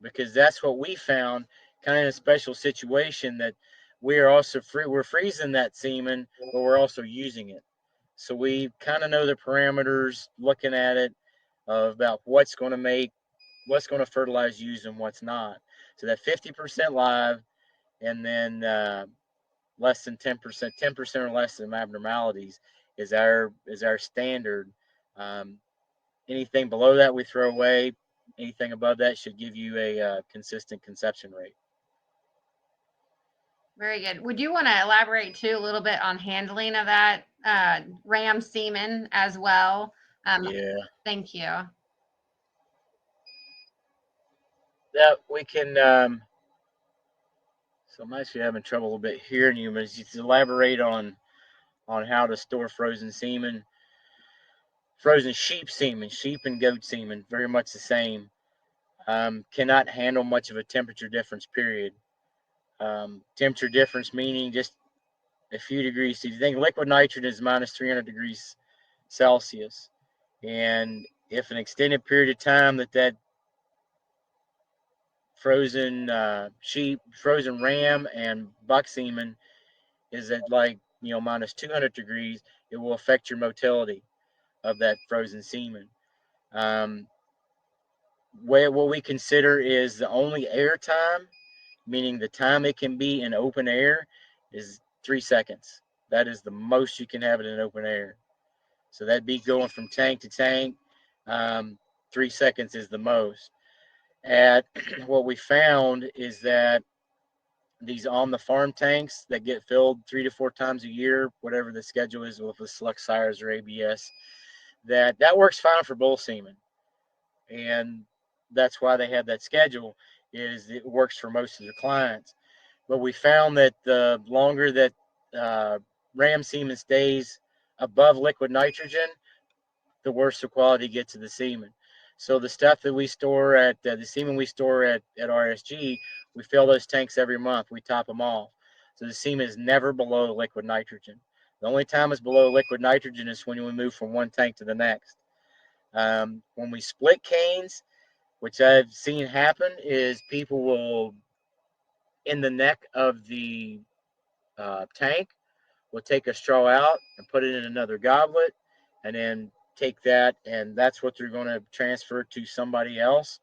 Because that's what we found, kind of in a special situation, that we're freezing that semen, but we're also using it. So we kind of know the parameters, looking at it, about what's going to fertilize used and what's not. So that 50% live, and then less than 10%, 10% or less of abnormalities is our standard. Anything below that we throw away. Anything above that should give you a consistent conception rate. Very good. Would you want to elaborate too a little bit on handling of that ram semen as well? Yeah. Thank you. That we can. So I'm actually having trouble a little bit hearing you, but just elaborate on how to store frozen semen. Frozen sheep semen, sheep and goat semen, very much the same. Cannot handle much of a temperature difference, period. Temperature difference meaning just a few degrees. So if you think liquid nitrogen is minus 300 degrees Celsius, and if an extended period of time that frozen sheep, frozen ram, and buck semen is at like minus 200 degrees, it will affect your motility of that frozen semen. What we consider is the only air time, meaning the time it can be in open air, is 3 seconds. That is the most you can have it in open air. So that'd be going from tank to tank. 3 seconds is the most. What we found is that these on the farm tanks that get filled 3 to 4 times a year, whatever the schedule is with the select sires or ABS, that works fine for bull semen. And that's why they have that schedule, is it works for most of their clients. But we found that the longer that ram semen stays above liquid nitrogen, the worse the quality gets of the semen. So the stuff that we store at the semen we store at RSG, we fill those tanks every month. We top them off. So the semen is never below liquid nitrogen. The only time it's below liquid nitrogen is when we move from one tank to the next. When we split canes, which I've seen happen, is people will, in the neck of the tank, will take a straw out and put it in another goblet, and then take that, and that's what they're going to transfer to somebody else.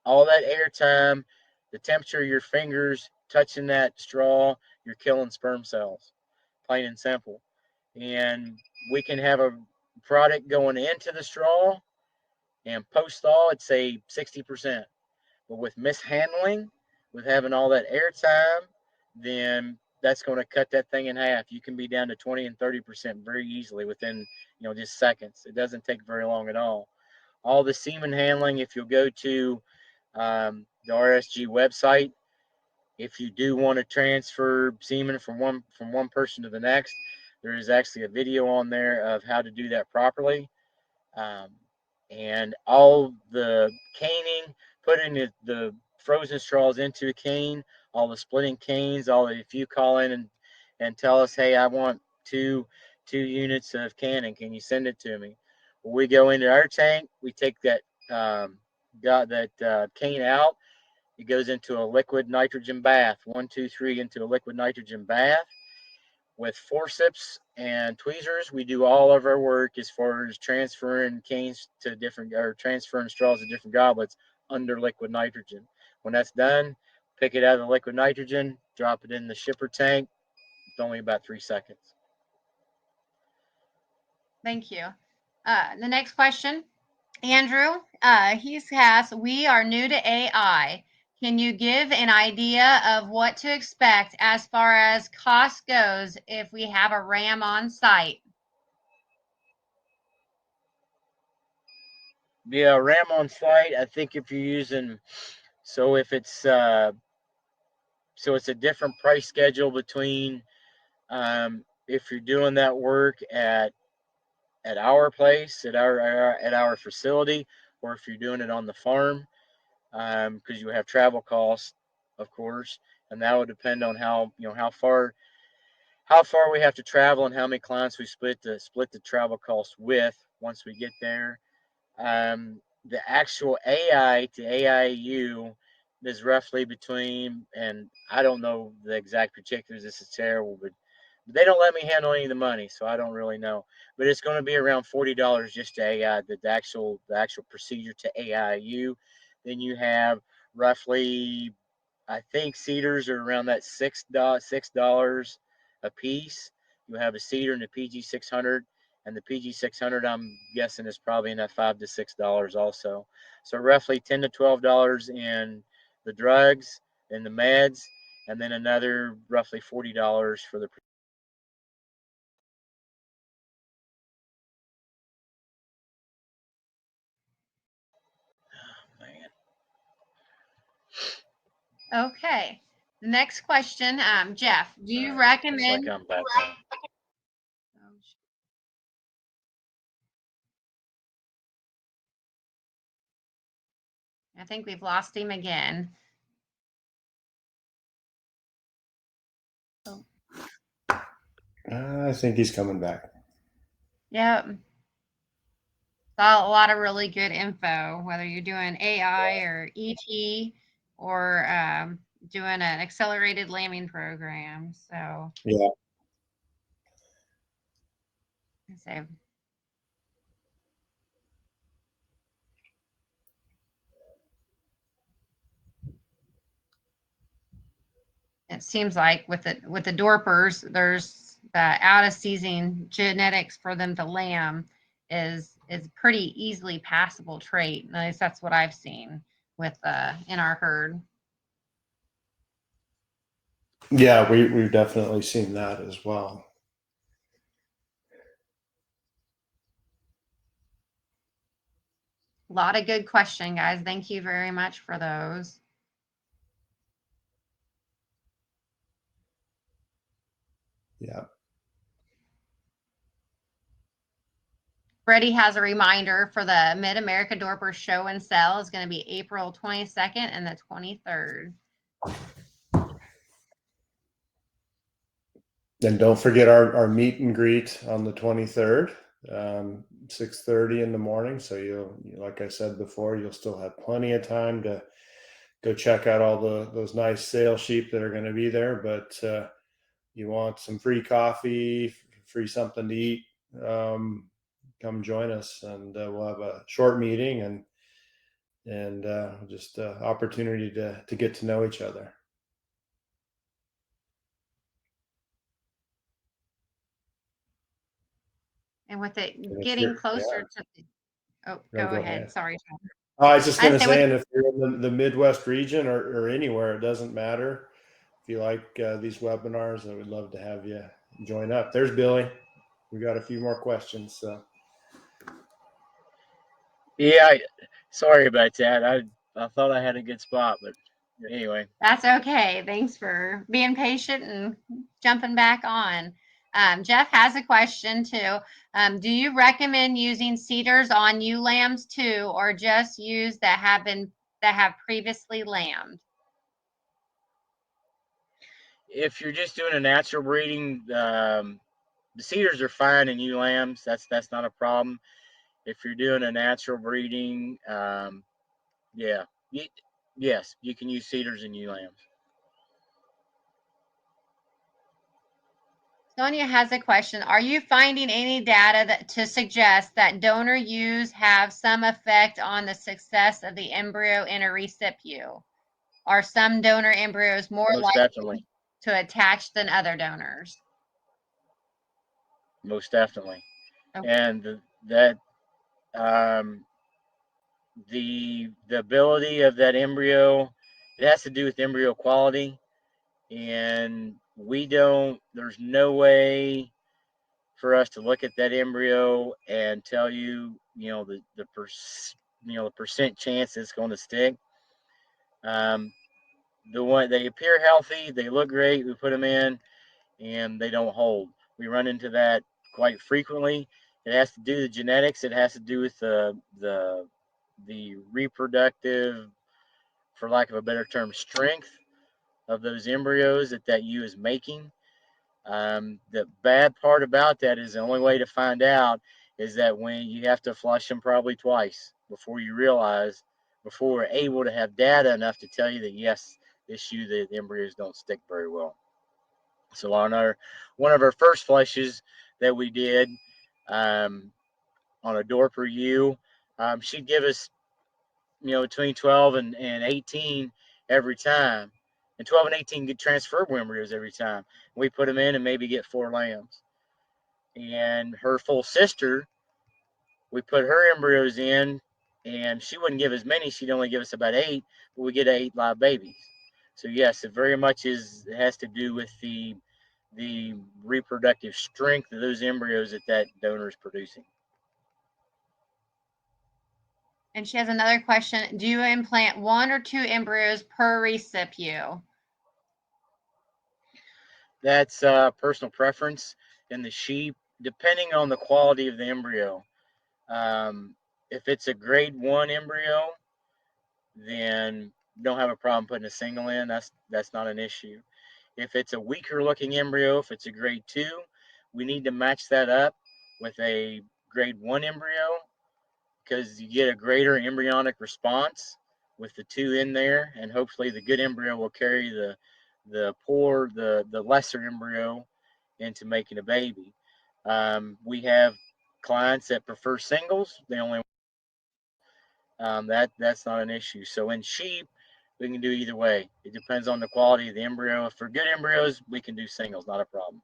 All that air time, the temperature of your fingers touching that straw, you're killing sperm cells, plain and simple. And we can have a product going into the straw, and post thaw, it's say 60%. But with mishandling, with having all that air time, then that's going to cut that thing in half. You can be down to 20 and 30% very easily within, just seconds. It doesn't take very long at all. All the semen handling, if you'll go to the RSG website, if you do want to transfer semen from one person to the next, there is actually a video on there of how to do that properly. And all the caning, putting the frozen straws into a cane, all the splitting canes, if you call in and tell us, hey, I want two units of canning, can you send it to me? Well, we go into our tank, we take that cane out, it goes into a liquid nitrogen bath, 1, 2, 3 into a liquid nitrogen bath. With forceps and tweezers, we do all of our work as far as transferring canes to transferring straws to different goblets under liquid nitrogen. When that's done, pick it out of the liquid nitrogen, drop it in the shipper tank. It's only about 3 seconds. Thank you. The next question, Andrew, he asks, we are new to AI. Can you give an idea of what to expect as far as cost goes if we have a RAM on site? Yeah, RAM on site, I think if you're using, if it's it's a different price schedule between if you're doing that work at our place, at our facility, or if you're doing it on the farm, because you have travel costs, of course, and that would depend on how far we have to travel and how many clients we split the travel costs with once we get there. The actual AI to AIU is roughly between, and I don't know the exact particulars, this is terrible, but they don't let me handle any of the money, so I don't really know. But it's going to be around $40 just to AI, the actual procedure to AIU. Then you have roughly, I think cedars are around that $6 a piece. You have a cedar and a PG600, and the PG600 I'm guessing is probably in that $5 to $6 also. So roughly $10 to $12 in the drugs and the meds, and then another roughly $40 for the. Okay. The next question, Jeff, do you recommend? Like I'm back on. I think we've lost him again. I think he's coming back. Yep. Saw a lot of really good info, whether you're doing AI or ET or doing an accelerated lambing program. So Yeah. So it seems like with the Dorpers, there's the out of season genetics for them to lamb is pretty easily passable trait. At least that's what I've seen with in our herd. Yeah, we've definitely seen that as well. A lot of good question, guys. Thank you very much for those. Yeah. Freddie has a reminder for the Mid-America Dorper Show and Sell is going to be April 22nd and the 23rd. And don't forget our meet and greet on the 23rd, 6:30 in the morning. So like I said before, you'll still have plenty of time to go check out all those nice sale sheep that are going to be there. But you want some free coffee, free something to eat, come join us, and we'll have a short meeting and just opportunity to get to know each other. And with it getting closer to go ahead. Sorry, Tom. I was just going to say, and if you're in the Midwest region or anywhere, it doesn't matter. If you like these webinars, I would love to have you join up. There's Billy. We got a few more questions. So. Yeah, sorry about that. I thought I had a good spot, but anyway. That's okay. Thanks for being patient and jumping back on. Jeff has a question too. Do you recommend using CEDARs on ewe lambs too, or just use that have previously lambed? If you're just doing a natural breeding, the CEDARs are fine in ewe lambs. That's not a problem. If you're doing a natural breeding, yes, you can use CEDARs in ewe lambs. Sonia has a question. Are you finding any data to suggest that donor ewes have some effect on the success of the embryo in a recip ewe? Are some donor embryos more likely to attach than other donors? Most definitely. Okay. And that the ability of that embryo, it has to do with embryo quality, and there's no way for us to look at that embryo and tell you, the percent chance it's going to stick. They appear healthy, they look great, we put them in, and they don't hold. We run into that quite frequently. It has to do with genetics. It has to do with the reproductive, for lack of a better term, strength of those embryos that ewe is making. The bad part about that is the only way to find out is that when you have to flush them probably twice before we're able to have data enough to tell you that yes, this ewe, the embryos don't stick very well. So on one of our first flushes that we did on a Dorper ewe, she'd give us between 12 and 18 every time. And 12 and 18 get transferable embryos every time. We put them in and maybe get 4 lambs. And her full sister, we put her embryos in, and she wouldn't give as many. She'd only give us about 8, but we get 8 live babies. So yes, it very much has to do with the reproductive strength of those embryos that donor is producing. And she has another question. Do you implant 1 or 2 embryos per recip ewe? That's personal preference in the sheep, depending on the quality of the embryo. If it's a grade 1 embryo, then don't have a problem putting a single in. That's not an issue. If it's a weaker looking embryo, if it's a grade 2, we need to match that up with a grade 1 embryo, because you get a greater embryonic response with the 2 in there, and hopefully the good embryo will carry the lesser embryo into making a baby. We have clients that prefer singles. They only that's not an issue. So in sheep, we can do either way. It depends on the quality of the embryo. For good embryos, we can do singles, not a problem.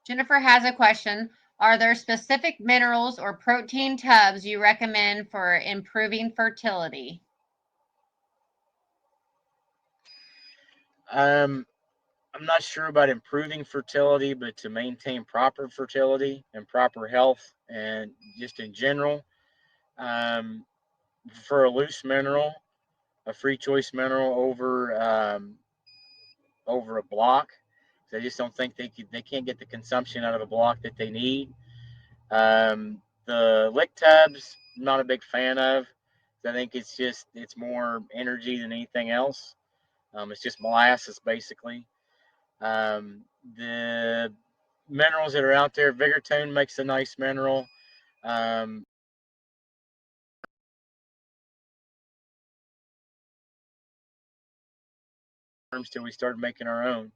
Jennifer has a question. Are there specific minerals or protein tubs you recommend for improving fertility? I'm not sure about improving fertility, but to maintain proper fertility and proper health, and just in general, for a loose mineral, a free choice mineral over a block. I just don't think they can't get the consumption out of a block that they need. The lick tubs, not a big fan of. I think it's more energy than anything else. It's just molasses basically. The minerals that are out there, Vigortone makes a nice mineral. Till we started making our own.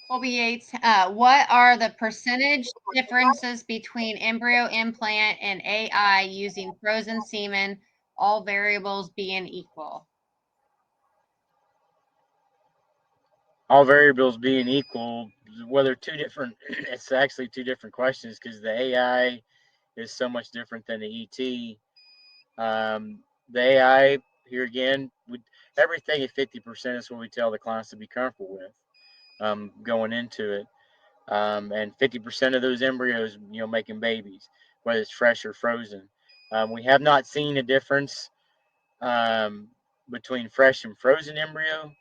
Colby Yates, what are the percentage differences between embryo implant and AI using frozen semen, all variables being equal? All variables being equal, whether it's actually two different questions, because the AI is so much different than the ET. The AI, here again, everything at 50% is what we tell the clients to be comfortable with going into it. And 50% of those embryos, making babies, whether it's fresh or frozen. We have not seen a difference between fresh and frozen embryo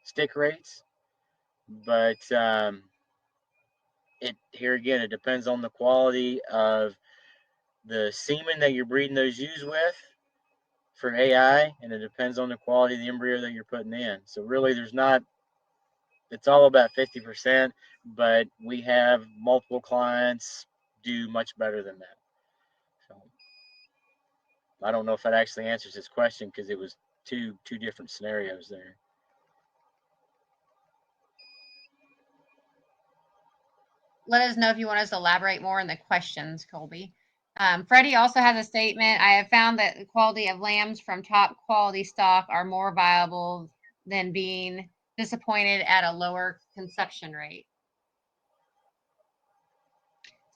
stick rates, but here again, it depends on the quality of the semen that you're breeding those ewes with for AI, and it depends on the quality of the embryo that you're putting in. So really, it's all about 50%, but we have multiple clients do much better than that. So I don't know if that actually answers his question, because it was two different scenarios there. Let us know if you want us to elaborate more on the questions, Colby. Freddie also has a statement. I have found that the quality of lambs from top quality stock are more viable than being disappointed at a lower conception rate.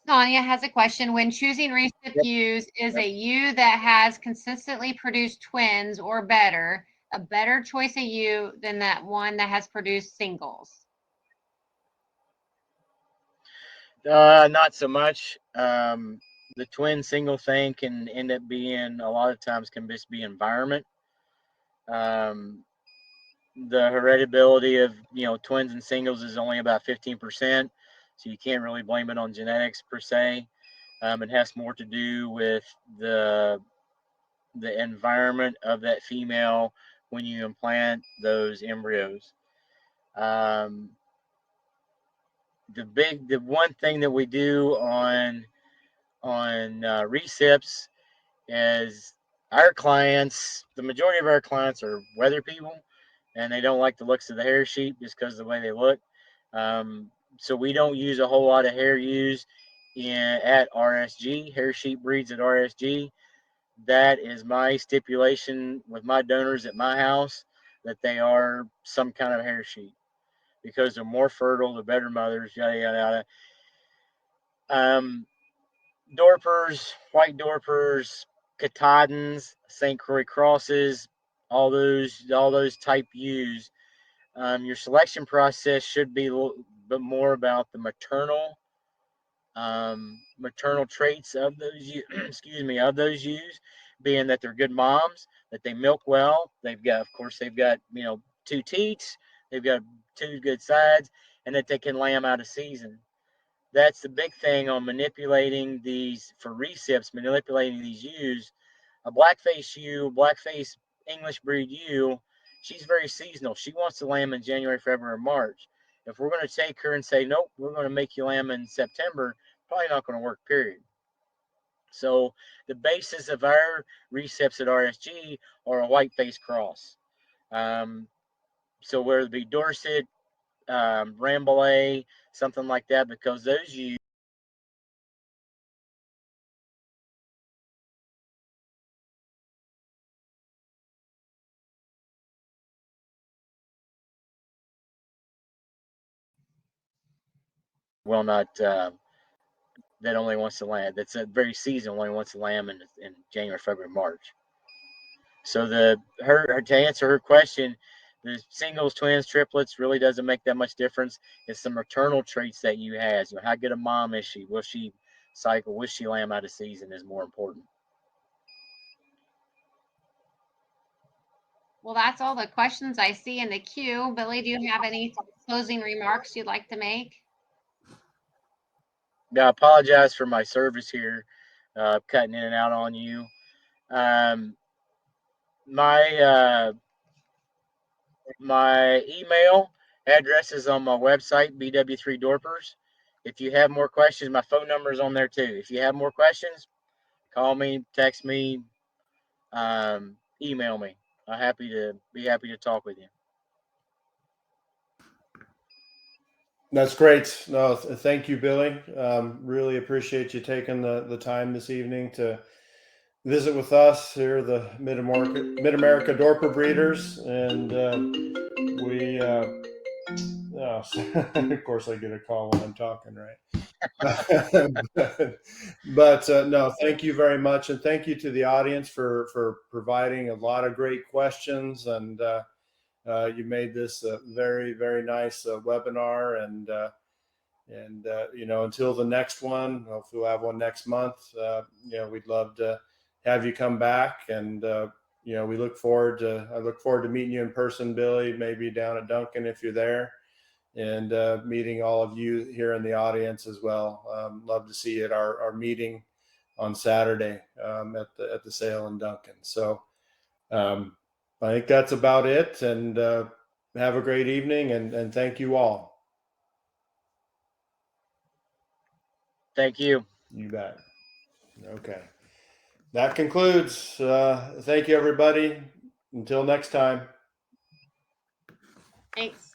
Sonia has a question. When choosing recip ewes, is a ewe that has consistently produced twins or better a better choice of ewe than that one that has produced singles? Not so much. The twin single thing can end up being, a lot of times, can just be environment. The heritability of twins and singles is only about 15%, so you can't really blame it on genetics per se. It has more to do with the environment of that female when you implant those embryos. The one thing that we do on recips is our clients, the majority of our clients are weather people, and they don't like the looks of the hair sheep just because of the way they look. So we don't use a whole lot of hair ewes at RSG, hair sheep breeds at RSG. That is my stipulation with my donors at my house, that they are some kind of hair sheep, because they're more fertile, they're better mothers, yada, yada, yada. Dorpers, white Dorpers, Katahdins, St. Croix crosses, all those type ewes. Your selection process should be a little bit more about the maternal traits of those of those ewes, being that they're good moms, that they milk well, they've got 2 teats, they've got 2 good sides, and that they can lamb out of season. That's the big thing on manipulating these for recips, manipulating these ewes. A blackface ewe, blackface English breed ewe, she's very seasonal. She wants to lamb in January, February, March. If we're going to take her and say, nope, we're going to make you lamb in September, probably not going to work, period. So the basis of our receps at RSG are a white face cross. So whether it be Dorset, Rambouillet, something like that, because those you will not. That only wants to lamb. That's a very season only wants to lamb in January, February, March. So to answer her question, the singles, twins, triplets really doesn't make that much difference. It's the maternal traits that you have. You know, how good a mom is she? Will she cycle? Will she lamb out of season? Is more important. Well, that's all the questions I see in the queue. Billy, do you have any closing remarks you'd like to make? Yeah, I apologize for my service here, cutting in and out on you. My email address is on my website, BW3 Dorpers. If you have more questions, my phone number is on there too. If you have more questions, call me, text me, email me. I'm happy to talk with you. That's great. No, thank you, Billy. Really appreciate you taking the time this evening to visit with us here, the Mid-America Dorper Breeders, and we. Oh, of course, I get a call when I'm talking, right? but no, thank you very much, and thank you to the audience for providing a lot of great questions, and you made this a very, very nice webinar, and you know, until the next one, hopefully we'll have one next month. You know, we'd love to have you come back, and you know, I look forward to meeting you in person, Billy, maybe down at Duncan if you're there, and meeting all of you here in the audience as well. Love to see you at our meeting on Saturday at the sale in Duncan. So I think that's about it, and have a great evening, and thank you all. Thank you. You bet. Okay. That concludes. Thank you, everybody. Until next time. Thanks.